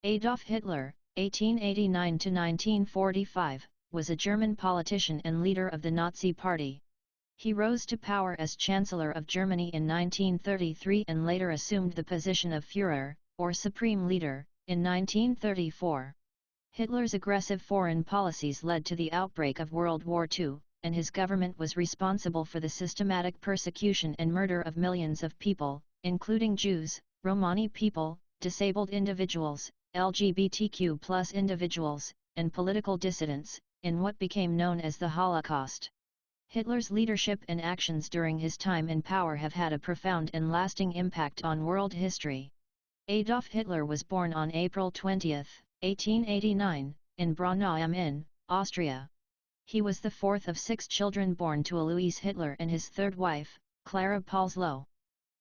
Adolf Hitler, 1889–1945, was a German politician and leader of the Nazi Party. He rose to power as Chancellor of Germany in 1933 and later assumed the position of Führer, or Supreme Leader, in 1934. Hitler's aggressive foreign policies led to the outbreak of World War II, and his government was responsible for the systematic persecution and murder of millions of people, including Jews, Romani people, disabled individuals, LGBTQ+ individuals, and political dissidents, in what became known as the Holocaust. Hitler's leadership and actions during his time in power have had a profound and lasting impact on world history. Adolf Hitler was born on April 20, 1889, in Braunau am Inn, Austria. He was the fourth of 6 children born to Alois Hitler and his third wife, Clara Paulsloh.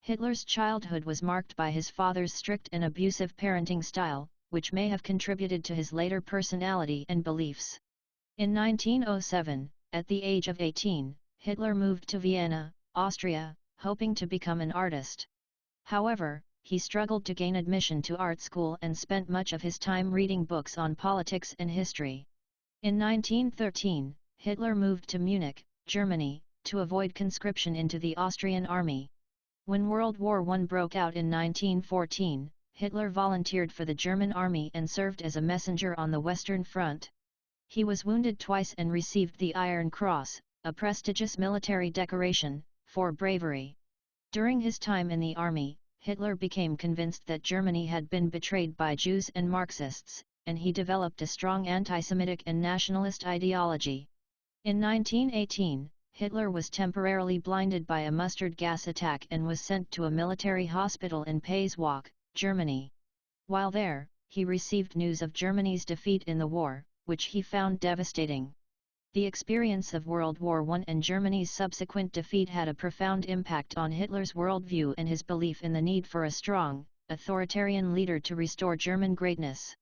Hitler's childhood was marked by his father's strict and abusive parenting style, which may have contributed to his later personality and beliefs. In 1907, at the age of 18, Hitler moved to Vienna, Austria, hoping to become an artist. However, he struggled to gain admission to art school and spent much of his time reading books on politics and history. In 1913, Hitler moved to Munich, Germany, to avoid conscription into the Austrian army. When World War I broke out in 1914, Hitler volunteered for the German army and served as a messenger on the Western Front. He was wounded twice and received the Iron Cross, a prestigious military decoration, for bravery. During his time in the army, Hitler became convinced that Germany had been betrayed by Jews and Marxists, and he developed a strong anti-Semitic and nationalist ideology. In 1918, Hitler was temporarily blinded by a mustard gas attack and was sent to a military hospital in Pasewalk, Germany. While there, he received news of Germany's defeat in the war, which he found devastating. The experience of World War I and Germany's subsequent defeat had a profound impact on Hitler's worldview and his belief in the need for a strong, authoritarian leader to restore German greatness.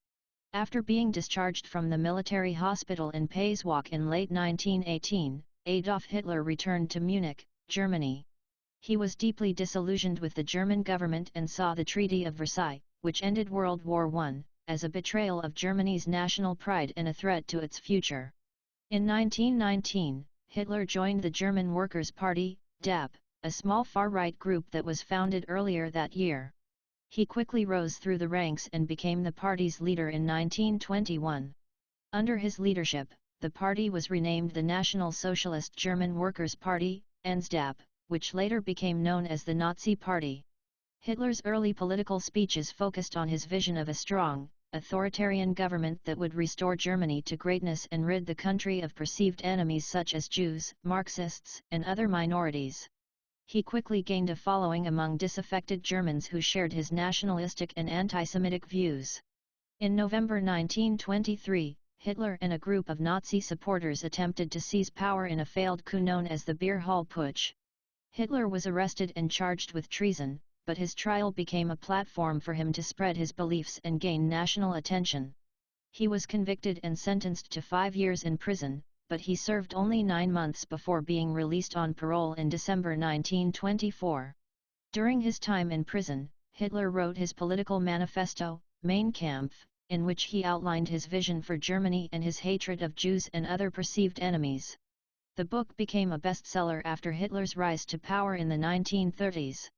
After being discharged from the military hospital in Pasewalk in late 1918, Adolf Hitler returned to Munich, Germany. He was deeply disillusioned with the German government and saw the Treaty of Versailles, which ended World War I, as a betrayal of Germany's national pride and a threat to its future. In 1919, Hitler joined the German Workers' Party, DAP, a small far-right group that was founded earlier that year. He quickly rose through the ranks and became the party's leader in 1921. Under his leadership, the party was renamed the National Socialist German Workers' Party, NSDAP, which later became known as the Nazi Party. Hitler's early political speeches focused on his vision of a strong, authoritarian government that would restore Germany to greatness and rid the country of perceived enemies such as Jews, Marxists, and other minorities. He quickly gained a following among disaffected Germans who shared his nationalistic and anti-Semitic views. In November 1923, Hitler and a group of Nazi supporters attempted to seize power in a failed coup known as the Beer Hall Putsch. Hitler was arrested and charged with treason, but his trial became a platform for him to spread his beliefs and gain national attention. He was convicted and sentenced to 5 years in prison, but he served only 9 months before being released on parole in December 1924. During his time in prison, Hitler wrote his political manifesto, Mein Kampf, in which he outlined his vision for Germany and his hatred of Jews and other perceived enemies. The book became a bestseller after Hitler's rise to power in the 1930s.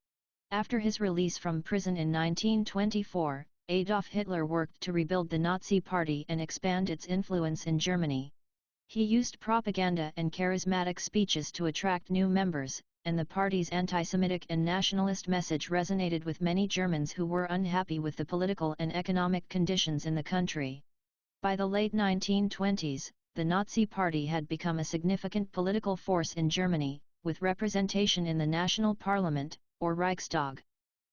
After his release from prison in 1924, Adolf Hitler worked to rebuild the Nazi Party and expand its influence in Germany. He used propaganda and charismatic speeches to attract new members, and the party's anti-Semitic and nationalist message resonated with many Germans who were unhappy with the political and economic conditions in the country. By the late 1920s, the Nazi Party had become a significant political force in Germany, with representation in the National Parliament, or Reichstag.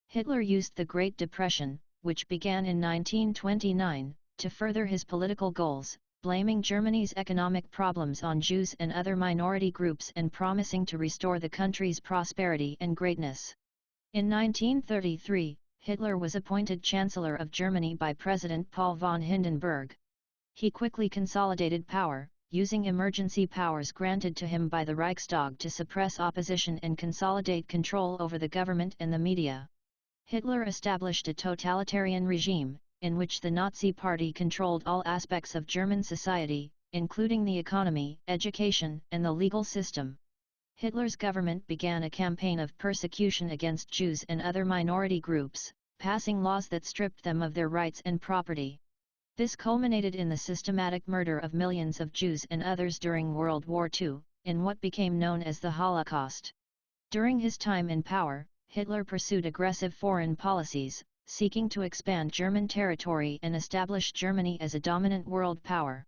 Hitler used the Great Depression, which began in 1929, to further his political goals, blaming Germany's economic problems on Jews and other minority groups and promising to restore the country's prosperity and greatness. In 1933, Hitler was appointed Chancellor of Germany by President Paul von Hindenburg. He quickly consolidated power, using emergency powers granted to him by the Reichstag to suppress opposition and consolidate control over the government and the media. Hitler established a totalitarian regime, in which the Nazi Party controlled all aspects of German society, including the economy, education, and the legal system. Hitler's government began a campaign of persecution against Jews and other minority groups, passing laws that stripped them of their rights and property. This culminated in the systematic murder of millions of Jews and others during World War II, in what became known as the Holocaust. During his time in power, Hitler pursued aggressive foreign policies, seeking to expand German territory and establish Germany as a dominant world power.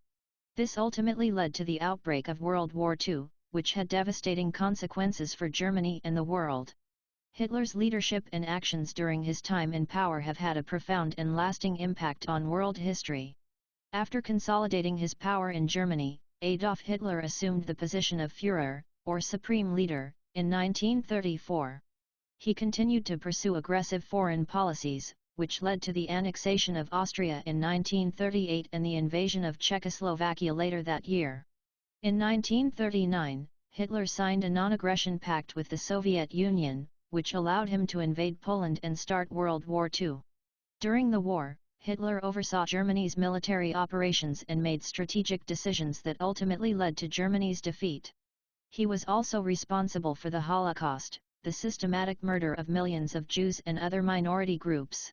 This ultimately led to the outbreak of World War II, which had devastating consequences for Germany and the world. Hitler's leadership and actions during his time in power have had a profound and lasting impact on world history. After consolidating his power in Germany, Adolf Hitler assumed the position of Führer, or Supreme Leader, in 1934. He continued to pursue aggressive foreign policies, which led to the annexation of Austria in 1938 and the invasion of Czechoslovakia later that year. In 1939, Hitler signed a non-aggression pact with the Soviet Union, which allowed him to invade Poland and start World War II. During the war, Hitler oversaw Germany's military operations and made strategic decisions that ultimately led to Germany's defeat. He was also responsible for the Holocaust, the systematic murder of millions of Jews and other minority groups.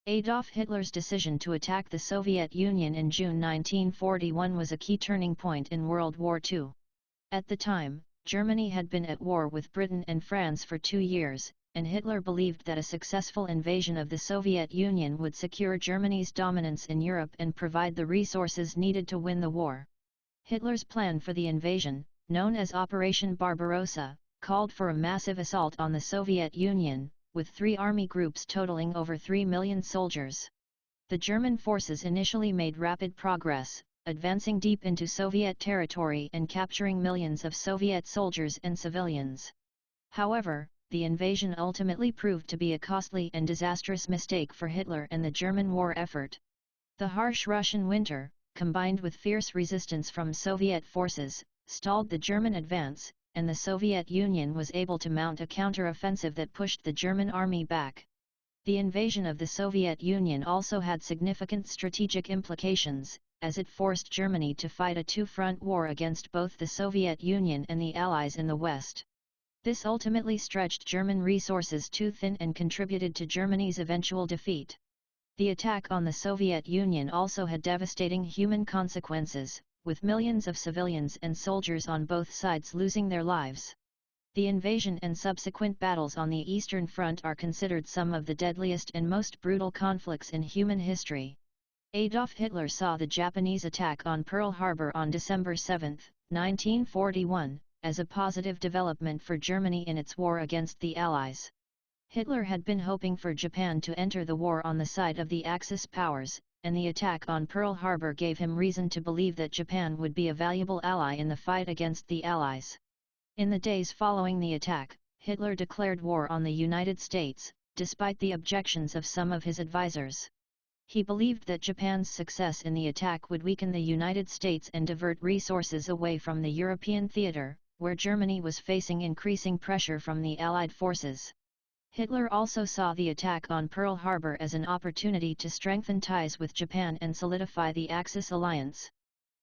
Adolf Hitler's decision to attack the Soviet Union in June 1941 was a key turning point in World War II. At the time, Germany had been at war with Britain and France for 2 years, and Hitler believed that a successful invasion of the Soviet Union would secure Germany's dominance in Europe and provide the resources needed to win the war. Hitler's plan for the invasion, known as Operation Barbarossa, called for a massive assault on the Soviet Union, with 3 army groups totaling over 3 million soldiers. The German forces initially made rapid progress, advancing deep into Soviet territory and capturing millions of Soviet soldiers and civilians. However, the invasion ultimately proved to be a costly and disastrous mistake for Hitler and the German war effort. The harsh Russian winter, combined with fierce resistance from Soviet forces, stalled the German advance, and the Soviet Union was able to mount a counter-offensive that pushed the German army back. The invasion of the Soviet Union also had significant strategic implications, as it forced Germany to fight a two-front war against both the Soviet Union and the Allies in the West. This ultimately stretched German resources too thin and contributed to Germany's eventual defeat. The attack on the Soviet Union also had devastating human consequences, with millions of civilians and soldiers on both sides losing their lives. The invasion and subsequent battles on the Eastern Front are considered some of the deadliest and most brutal conflicts in human history. Adolf Hitler saw the Japanese attack on Pearl Harbor on December 7, 1941, as a positive development for Germany in its war against the Allies. Hitler had been hoping for Japan to enter the war on the side of the Axis powers, and the attack on Pearl Harbor gave him reason to believe that Japan would be a valuable ally in the fight against the Allies. In the days following the attack, Hitler declared war on the United States, despite the objections of some of his advisors. He believed that Japan's success in the attack would weaken the United States and divert resources away from the European theater, where Germany was facing increasing pressure from the Allied forces. Hitler also saw the attack on Pearl Harbor as an opportunity to strengthen ties with Japan and solidify the Axis alliance.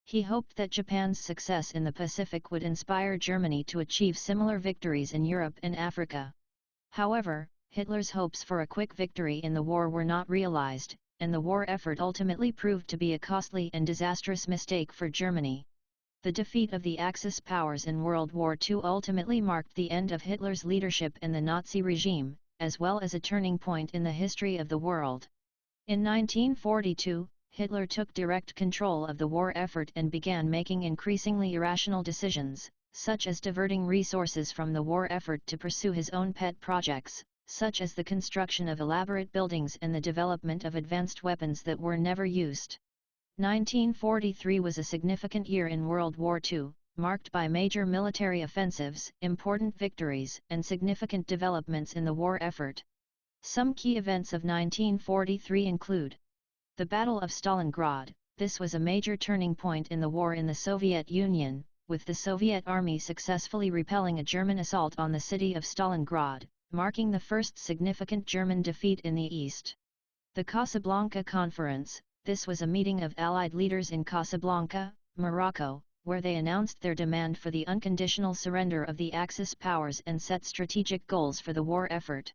He hoped that Japan's success in the Pacific would inspire Germany to achieve similar victories in Europe and Africa. However, Hitler's hopes for a quick victory in the war were not realized, and the war effort ultimately proved to be a costly and disastrous mistake for Germany. The defeat of the Axis powers in World War II ultimately marked the end of Hitler's leadership in the Nazi regime, as well as a turning point in the history of the world. In 1942, Hitler took direct control of the war effort and began making increasingly irrational decisions, such as diverting resources from the war effort to pursue his own pet projects, such as the construction of elaborate buildings and the development of advanced weapons that were never used. 1943 was a significant year in World War II, marked by major military offensives, important victories, and significant developments in the war effort. Some key events of 1943 include the Battle of Stalingrad. This was a major turning point in the war in the Soviet Union, with the Soviet army successfully repelling a German assault on the city of Stalingrad, marking the first significant German defeat in the East. The Casablanca Conference. This was a meeting of Allied leaders in Casablanca, Morocco, where they announced their demand for the unconditional surrender of the Axis powers and set strategic goals for the war effort.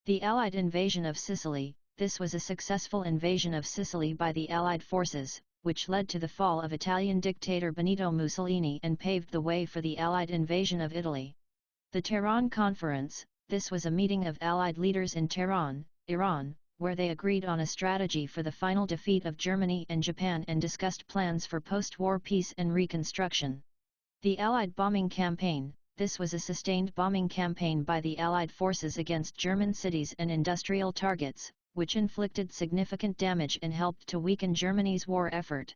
The Allied invasion of Sicily. This was a successful invasion of Sicily by the Allied forces, which led to the fall of Italian dictator Benito Mussolini and paved the way for the Allied invasion of Italy. The Tehran Conference. This was a meeting of Allied leaders in Tehran, Iran, where they agreed on a strategy for the final defeat of Germany and Japan and discussed plans for post-war peace and reconstruction. The Allied bombing campaign. This was a sustained bombing campaign by the Allied forces against German cities and industrial targets, which inflicted significant damage and helped to weaken Germany's war effort.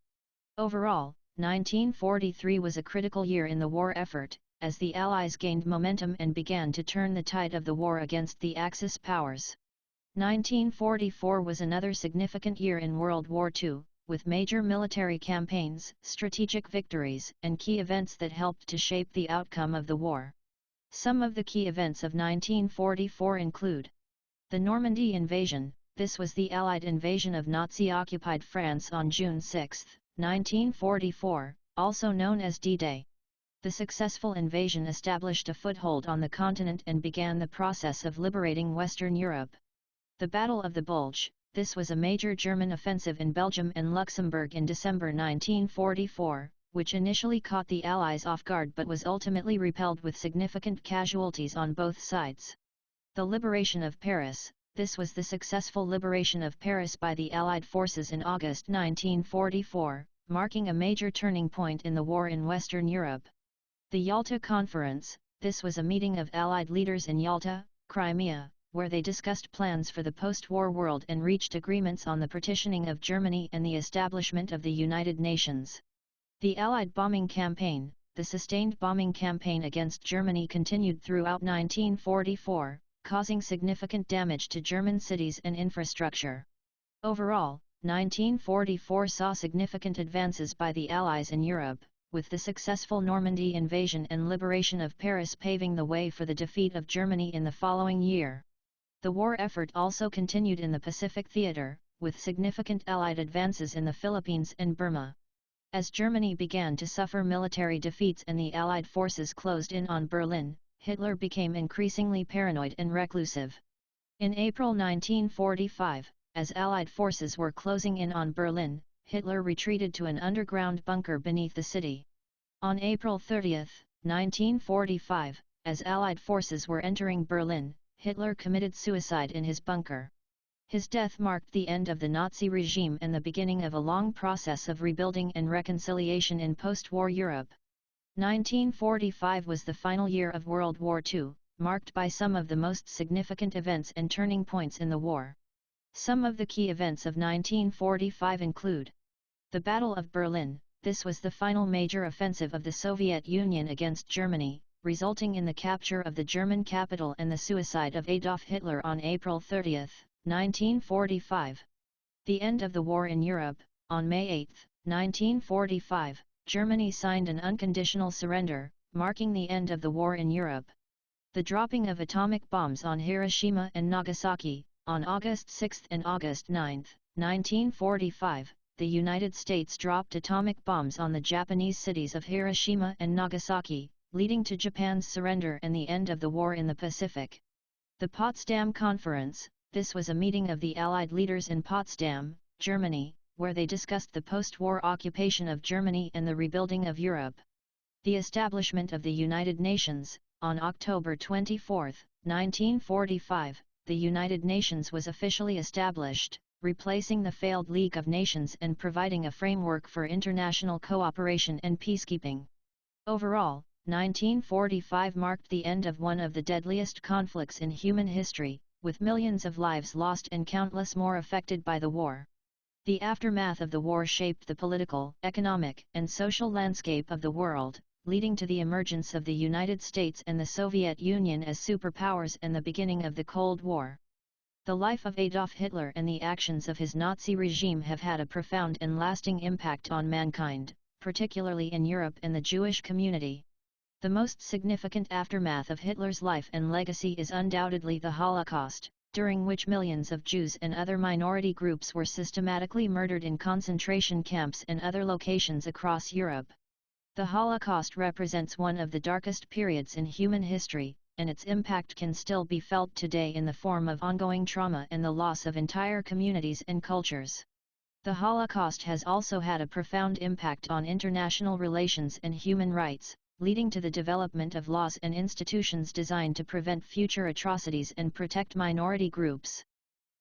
Overall, 1943 was a critical year in the war effort, as the Allies gained momentum and began to turn the tide of the war against the Axis powers. 1944 was another significant year in World War II, with major military campaigns, strategic victories, and key events that helped to shape the outcome of the war. Some of the key events of 1944 include the Normandy invasion. This was the Allied invasion of Nazi-occupied France on June 6, 1944, also known as D-Day. The successful invasion established a foothold on the continent and began the process of liberating Western Europe. The Battle of the Bulge. This was a major German offensive in Belgium and Luxembourg in December 1944, which initially caught the Allies off guard but was ultimately repelled with significant casualties on both sides. The liberation of Paris. This was the successful liberation of Paris by the Allied forces in August 1944, marking a major turning point in the war in Western Europe. The Yalta Conference. This was a meeting of Allied leaders in Yalta, Crimea, where they discussed plans for the post-war world and reached agreements on the partitioning of Germany and the establishment of the United Nations. The Allied bombing campaign. The sustained bombing campaign against Germany continued throughout 1944, causing significant damage to German cities and infrastructure. Overall, 1944 saw significant advances by the Allies in Europe, with the successful Normandy invasion and liberation of Paris paving the way for the defeat of Germany in the following year. The war effort also continued in the Pacific theater, with significant Allied advances in the Philippines and Burma. As Germany began to suffer military defeats and the Allied forces closed in on Berlin, Hitler became increasingly paranoid and reclusive. In April 1945, as Allied forces were closing in on Berlin, Hitler retreated to an underground bunker beneath the city. On April 30, 1945, as Allied forces were entering Berlin, Hitler committed suicide in his bunker. His death marked the end of the Nazi regime and the beginning of a long process of rebuilding and reconciliation in post-war Europe. 1945 was the final year of World War II, marked by some of the most significant events and turning points in the war. Some of the key events of 1945 include the Battle of Berlin. This was the final major offensive of the Soviet Union against Germany, resulting in the capture of the German capital and the suicide of Adolf Hitler on April 30, 1945. The end of the war in Europe. On May 8, 1945, Germany signed an unconditional surrender, marking the end of the war in Europe. The dropping of atomic bombs on Hiroshima and Nagasaki. On August 6 and August 9, 1945, the United States dropped atomic bombs on the Japanese cities of Hiroshima and Nagasaki, leading to Japan's surrender and the end of the war in the Pacific. The Potsdam Conference. This was a meeting of the Allied leaders in Potsdam, Germany, where they discussed the post-war occupation of Germany and the rebuilding of Europe. The establishment of the United Nations. On October 24, 1945, the United Nations was officially established, replacing the failed League of Nations and providing a framework for international cooperation and peacekeeping. Overall, 1945 marked the end of one of the deadliest conflicts in human history, with millions of lives lost and countless more affected by the war. The aftermath of the war shaped the political, economic, and social landscape of the world, leading to the emergence of the United States and the Soviet Union as superpowers and the beginning of the Cold War. The life of Adolf Hitler and the actions of his Nazi regime have had a profound and lasting impact on mankind, particularly in Europe and the Jewish community. The most significant aftermath of Hitler's life and legacy is undoubtedly the Holocaust, during which millions of Jews and other minority groups were systematically murdered in concentration camps and other locations across Europe. The Holocaust represents one of the darkest periods in human history, and its impact can still be felt today in the form of ongoing trauma and the loss of entire communities and cultures. The Holocaust has also had a profound impact on international relations and human rights, leading to the development of laws and institutions designed to prevent future atrocities and protect minority groups.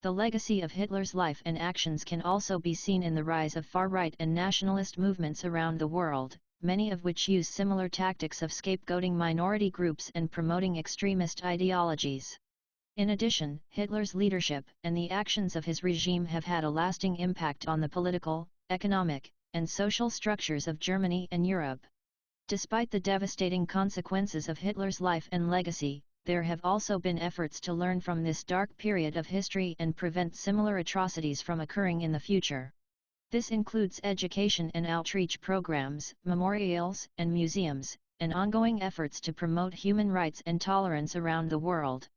The legacy of Hitler's life and actions can also be seen in the rise of far-right and nationalist movements around the world, many of which use similar tactics of scapegoating minority groups and promoting extremist ideologies. In addition, Hitler's leadership and the actions of his regime have had a lasting impact on the political, economic, and social structures of Germany and Europe. Despite the devastating consequences of Hitler's life and legacy, there have also been efforts to learn from this dark period of history and prevent similar atrocities from occurring in the future. This includes education and outreach programs, memorials and museums, and ongoing efforts to promote human rights and tolerance around the world.